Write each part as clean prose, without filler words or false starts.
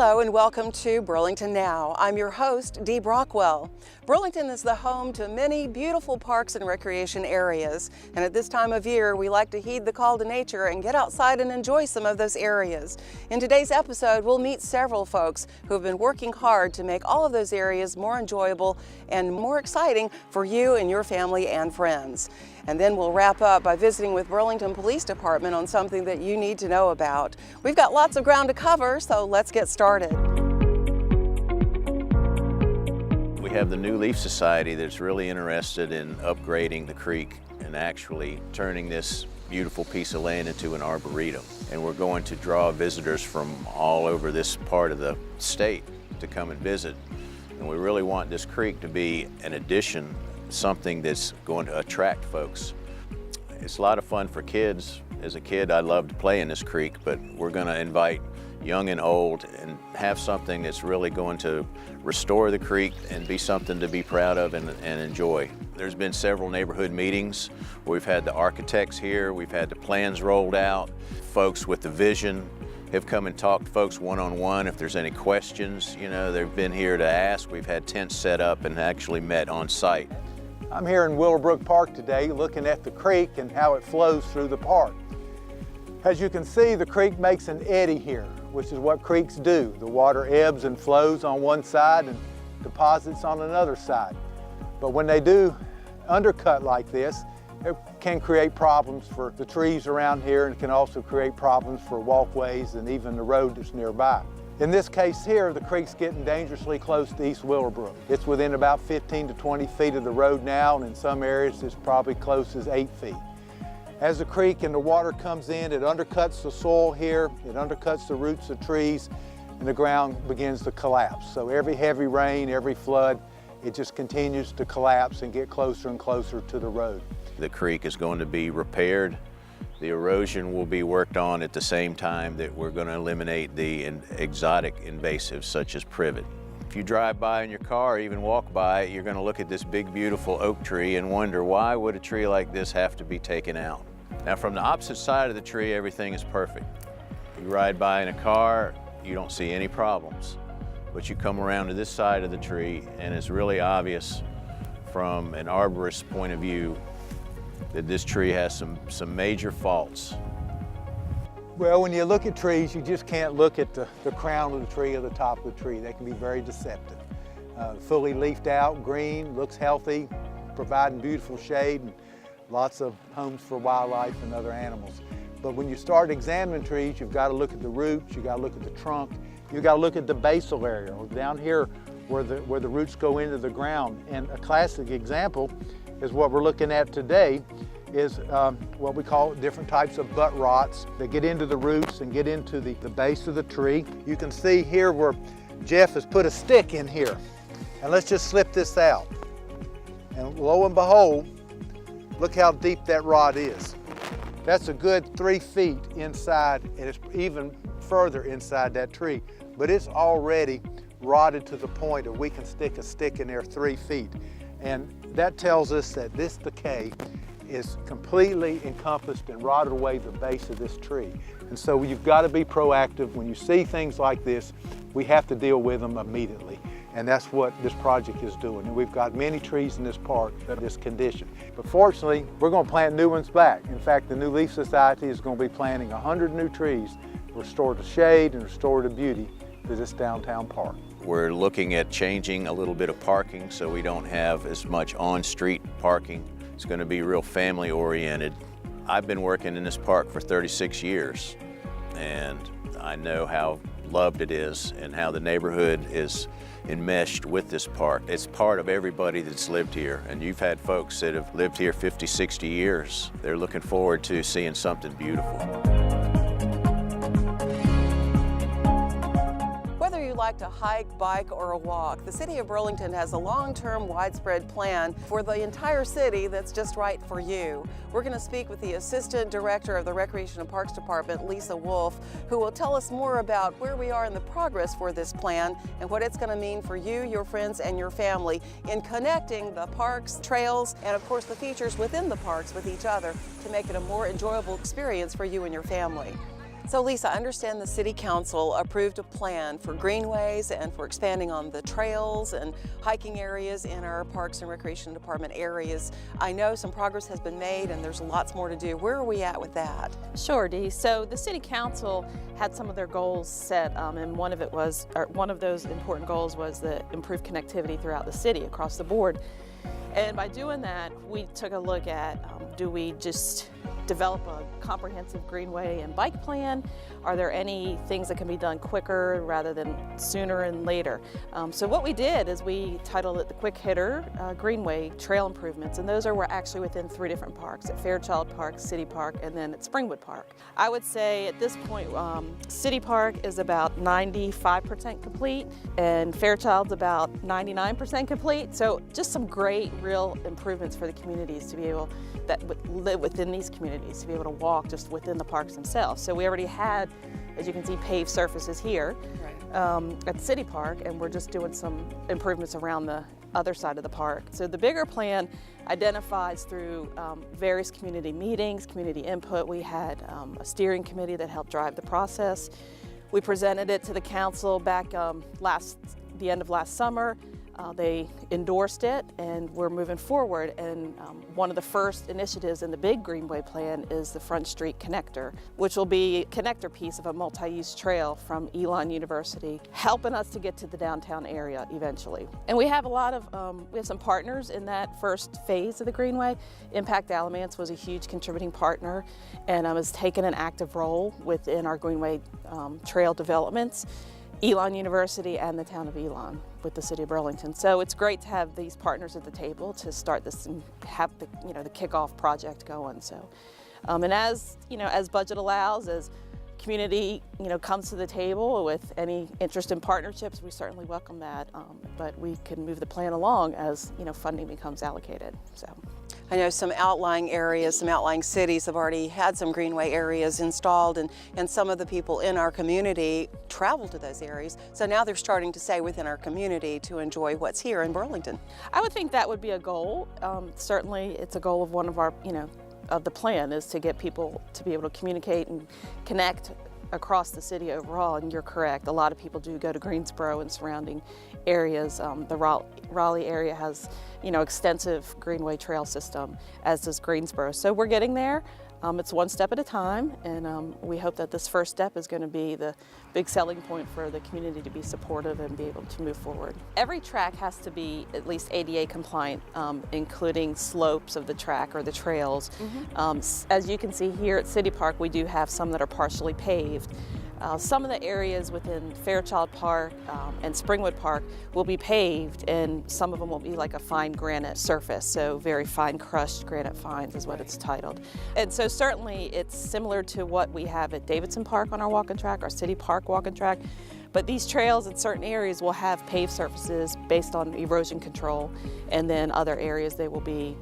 Hello and welcome to Burlington Now. I'm your host, Dee Brockwell. Burlington is the home to many beautiful parks and recreation areas. And at this time of year, we like to heed the call to nature and get outside and enjoy some of those areas. In today's episode, we'll meet several folks who have been working hard to make all of those areas more enjoyable and more exciting for you and your family and friends. And then we'll wrap up by visiting with Burlington Police Department on something that you need to know about. We've got lots of ground to cover, so let's get started. We have the New Leaf Society that's really interested in upgrading the creek and actually turning this beautiful piece of land into an arboretum. And we're going to draw visitors from all over this part of the state to come and visit. And we really want this creek to be an addition, something that's going to attract folks. It's a lot of fun for kids. As a kid, I loved to play in this creek, but we're going to invite young and old and have something that's really going to restore the creek and be something to be proud of and enjoy. There's been several neighborhood meetings. We've had the architects here, we've had the plans rolled out. Folks with the vision have come and talked to folks one-on-one. If there's any questions, they've been here to ask. We've had tents set up and actually met on site. I'm here in Willowbrook Park today looking at the creek and how it flows through the park. As you can see, the creek makes an eddy here, which is what creeks do. The water ebbs and flows on one side and deposits on another side. But when they do undercut like this, it can create problems for the trees around here and can also create problems for walkways and even the road that's nearby. In this case here, the creek's getting dangerously close to East Willowbrook. It's within about 15 to 20 feet of the road now, and in some areas it's probably close as 8 feet. As the creek and the water comes in, it undercuts the soil here, it undercuts the roots of trees, and the ground begins to collapse. So every heavy rain, every flood, it just continues to collapse and get closer and closer to the road. The creek is going to be repaired. The erosion will be worked on at the same time that we're going to eliminate the exotic invasives such as privet. If you drive by in your car or even walk by, you're going to look at this big beautiful oak tree and wonder, why would a tree like this have to be taken out? Now from the opposite side of the tree, everything is perfect. You ride by in a car, you don't see any problems. But you come around to this side of the tree and it's really obvious from an arborist's point of view that this tree has some major faults. Well, when you look at trees, you just can't look at the crown of the tree or the top of the tree. They can be very deceptive. Fully leafed out, green, looks healthy, providing beautiful shade and lots of homes for wildlife and other animals. But when you start examining trees, you've got to look at the roots, you've got to look at the trunk, you've got to look at the basal area, or down here where the roots go into the ground. And a classic example is what we're looking at today is what we call different types of butt rots that get into the roots and get into the base of the tree. You can see here where Jeff has put a stick in here. And let's just slip this out. And lo and behold, look how deep that rot is. That's a good 3 feet inside, and it's even further inside that tree. But it's already rotted to the point that we can stick a stick in there 3 feet. And that tells us that this decay is completely encompassed and rotted away the base of this tree. And so you've got to be proactive. When you see things like this, we have to deal with them immediately. And that's what this project is doing. And we've got many trees in this park that are in this condition. But fortunately, we're going to plant new ones back. In fact, the New Leaf Society is going to be planting 100 new trees to restore the shade and restore the beauty to this downtown park. We're looking at changing a little bit of parking so we don't have as much on-street parking. It's going to be real family-oriented. I've been working in this park for 36 years, and I know how loved it is and how the neighborhood is enmeshed with this park. It's part of everybody that's lived here, and you've had folks that have lived here 50, 60 years. They're looking forward to seeing something beautiful. Whether you like to hike, bike, or walk, the City of Burlington has a long-term, widespread plan for the entire city that's just right for you. We're going to speak with the Assistant Director of the Recreation and Parks Department, Lisa Wolf, who will tell us more about where we are in the progress for this plan and what it's going to mean for you, your friends, and your family in connecting the parks, trails, and of course the features within the parks with each other to make it a more enjoyable experience for you and your family. So Lisa, I understand the City Council approved a plan for greenways and for expanding on the trails and hiking areas in our Parks and Recreation Department areas. I know some progress has been made and there's lots more to do. Where are we at with that? Sure, Dee. So the City Council had some of their goals set, and one of those important goals was the improved connectivity throughout the city across the board. And by doing that, we took a look at, do we just develop a comprehensive greenway and bike plan? Are there any things that can be done quicker rather than sooner and later? So what we did is we titled it the Quick Hitter Greenway Trail Improvements, and those are actually within 3 different parks, at Fairchild Park, City Park, and then at Springwood Park. I would say at this point, City Park is about 95% complete, and Fairchild's about 99% complete. So just some great real improvements for the communities to be able, that live within these communities, to be able to walk just within the parks themselves. So we already had, as you can see, paved surfaces here at City Park, and we're just doing some improvements around the other side of the park. So the bigger plan identifies through various community meetings, community input. We had a steering committee that helped drive the process. We presented it to the council back the end of last summer. They endorsed it, and we're moving forward. And one of the first initiatives in the big Greenway plan is the Front Street Connector, which will be a connector piece of a multi-use trail from Elon University, helping us to get to the downtown area eventually. And we have we have some partners in that first phase of the Greenway. Impact Alamance was a huge contributing partner and has taken an active role within our Greenway trail developments. Elon University and the town of Elon with the city of Burlington. So it's great to have these partners at the table to start this and have the kickoff project going. So, and as budget allows, as community comes to the table with any interest in partnerships, we certainly welcome that. But we can move the plan along as funding becomes allocated. So. I know some outlying areas, some outlying cities have already had some greenway areas installed, and some of the people in our community travel to those areas. So now they're starting to stay within our community to enjoy what's here in Burlington. I would think that would be a goal. Certainly it's a goal of one of our, of the plan is to get people to be able to communicate and connect across the city overall, and you're correct. A lot of people do go to Greensboro and surrounding areas. The Raleigh area has, extensive greenway trail system, as does Greensboro. So we're getting there. It's one step at a time, and we hope that this first step is going to be the big selling point for the community to be supportive and be able to move forward. Every track has to be at least ADA compliant, including slopes of the track or the trails. As you can see here at City Park, we do have some that are partially paved. Some of the areas within Fairchild Park and Springwood Park will be paved, and some of them will be like a fine granite surface, so very fine crushed granite fines is what it's titled. And so certainly it's similar to what we have at Davidson Park on our walking track, our City Park walking track, but these trails in certain areas will have paved surfaces based on erosion control, and then other areas they will be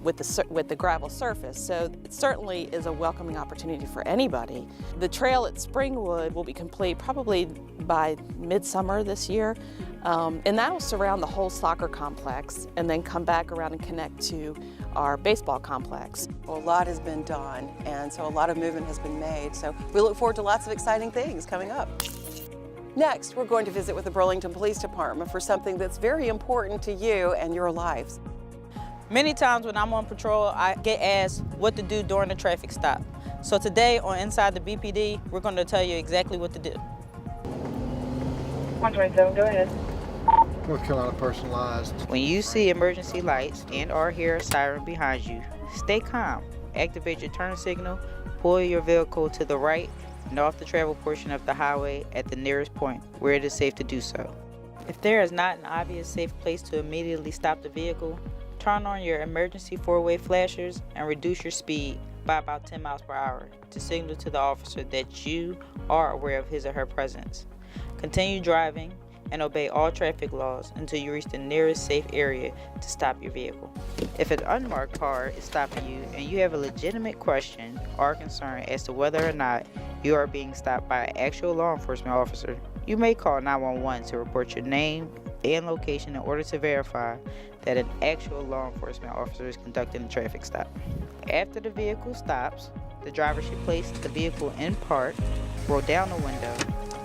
with the gravel surface. So it certainly is a welcoming opportunity for anybody. The trail at Springwood will be complete probably by midsummer this year, and that will surround the whole soccer complex and then come back around and connect to our baseball complex. Well, a lot has been done, and so a lot of movement has been made. So we look forward to lots of exciting things coming up. Next, we're going to visit with the Burlington Police Department for something that's very important to you and your lives. Many times when I'm on patrol, I get asked what to do during a traffic stop. So today on Inside the BPD, we're going to tell you exactly what to do. 127, go ahead. North Carolina personalized. When you see emergency lights and/or hear a siren behind you, stay calm. Activate your turn signal, pull your vehicle to the right and off the travel portion of the highway at the nearest point where it is safe to do so. If there is not an obvious safe place to immediately stop the vehicle, turn on your emergency four-way flashers and reduce your speed by about 10 miles per hour to signal to the officer that you are aware of his or her presence. Continue driving and obey all traffic laws until you reach the nearest safe area to stop your vehicle. If an unmarked car is stopping you and you have a legitimate question or concern as to whether or not you are being stopped by an actual law enforcement officer, you may call 911 to report your name and location in order to verify that an actual law enforcement officer is conducting a traffic stop. After the vehicle stops, The driver should place the vehicle in park, roll down the window,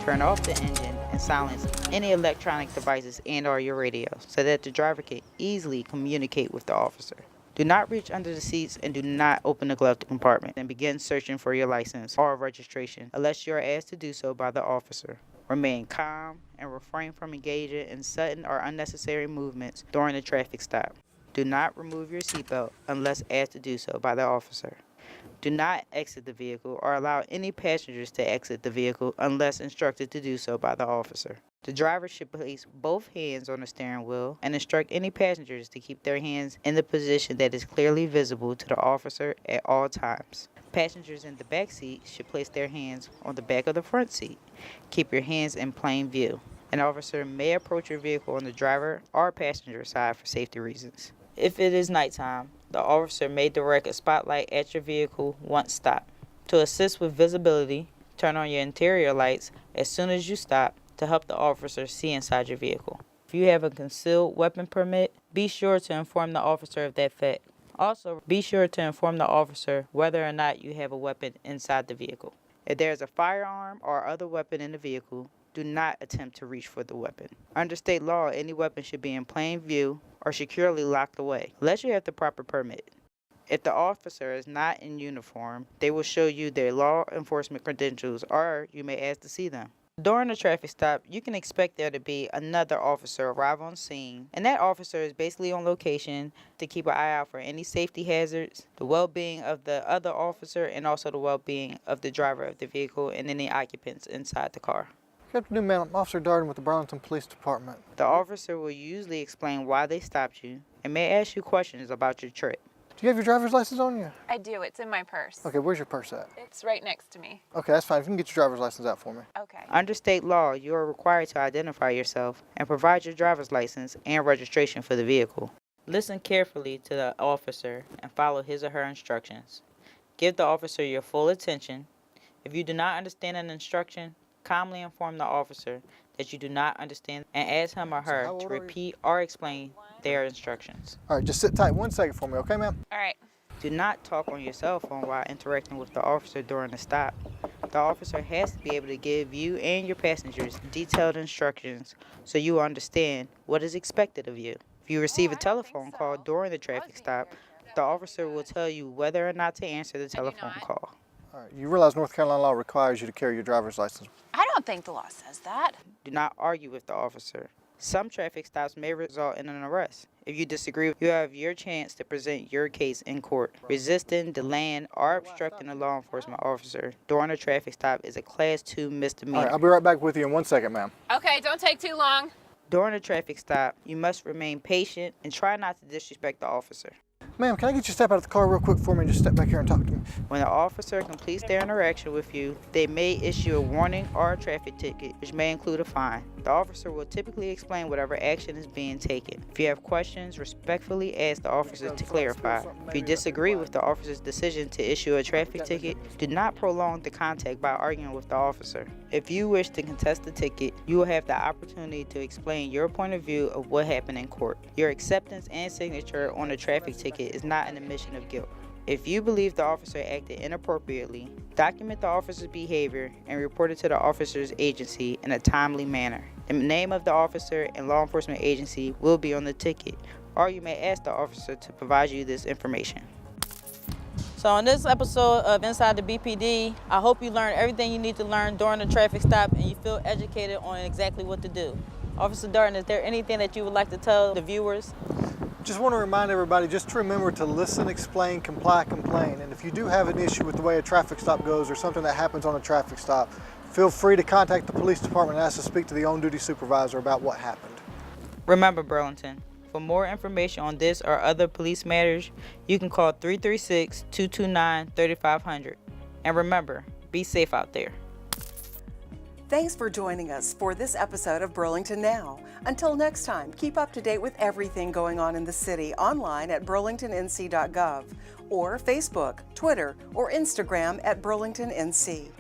turn off the engine, and silence any electronic devices and/or your radio so that the driver can easily communicate with the officer. Do not reach under the seats and do not open the glove compartment and begin searching for your license or registration unless you are asked to do so by the officer. Remain calm and refrain from engaging in sudden or unnecessary movements during the traffic stop. Do not remove your seatbelt unless asked to do so by the officer. Do not exit the vehicle or allow any passengers to exit the vehicle unless instructed to do so by the officer. The driver should place both hands on the steering wheel and instruct any passengers to keep their hands in the position that is clearly visible to the officer at all times. Passengers in the back seat should place their hands on the back of the front seat. Keep your hands in plain view. An officer may approach your vehicle on the driver or passenger side for safety reasons. If it is nighttime, the officer may direct a spotlight at your vehicle once stopped. To assist with visibility, turn on your interior lights as soon as you stop to help the officer see inside your vehicle. If you have a concealed weapon permit, be sure to inform the officer of that fact. Also, be sure to inform the officer whether or not you have a weapon inside the vehicle. If there is a firearm or other weapon in the vehicle, do not attempt to reach for the weapon. Under state law, any weapon should be in plain view or securely locked away, unless you have the proper permit. If the officer is not in uniform, they will show you their law enforcement credentials or you may ask to see them. During a traffic stop, you can expect there to be another officer arrive on scene, and that officer is basically on location to keep an eye out for any safety hazards, the well-being of the other officer, and also the well-being of the driver of the vehicle and any occupants inside the car. Good afternoon, ma'am. I'm Officer Darden with the Burlington Police Department. The officer will usually explain why they stopped you and may ask you questions about your trip. Do you have your driver's license on you? I do. It's in my purse. Okay, where's your purse at? It's right next to me. Okay, that's fine. If you can get your driver's license out for me. Okay. Under state law, you are required to identify yourself and provide your driver's license and registration for the vehicle. Listen carefully to the officer and follow his or her instructions. Give the officer your full attention. If you do not understand an instruction, calmly inform the officer that you do not understand and ask him or her to repeat or explain their instructions. All right, just sit tight 1 second for me, okay, ma'am? All right. Do not talk on your cell phone while interacting with the officer during the stop. The officer has to be able to give you and your passengers detailed instructions so you understand what is expected of you. If you receive a telephone call during the traffic stop, the officer will tell you whether or not to answer the telephone call. All right, you realize North Carolina law requires you to carry your driver's license. I don't think the law says that. Do not argue with the officer. Some traffic stops may result in an arrest. If you disagree, you have your chance to present your case in court. Resisting, delaying, or obstructing a law enforcement officer during a traffic stop is a Class 2 misdemeanor. All right, I'll be right back with you in 1 second, ma'am. Okay, don't take too long. During a traffic stop, you must remain patient and try not to disrespect the officer. Ma'am, can I get you to step out of the car real quick for me and just step back here and talk to me? When the officer completes their interaction with you, they may issue a warning or a traffic ticket, which may include a fine. The officer will typically explain whatever action is being taken. If you have questions, respectfully ask the officer to clarify. If you disagree with the officer's decision to issue a traffic ticket, do not prolong the contact by arguing with the officer. If you wish to contest the ticket, you will have the opportunity to explain your point of view of what happened in court. Your acceptance and signature on a traffic ticket is not an admission of guilt. If you believe the officer acted inappropriately, document the officer's behavior and report it to the officer's agency in a timely manner. The name of the officer and law enforcement agency will be on the ticket, or you may ask the officer to provide you this information. So on this episode of Inside the BPD, I hope you learned everything you need to learn during the traffic stop and you feel educated on exactly what to do. Officer Darden, is there anything that you would like to tell the viewers? Just want to remind everybody just to remember to listen, explain, comply, complain. And if you do have an issue with the way a traffic stop goes or something that happens on a traffic stop, feel free to contact the police department and ask to speak to the on-duty supervisor about what happened. Remember, Burlington, for more information on this or other police matters, you can call 336-229-3500. And remember, be safe out there. Thanks for joining us for this episode of Burlington Now. Until next time, keep up to date with everything going on in the city online at burlingtonnc.gov or Facebook, Twitter, or Instagram at BurlingtonNC.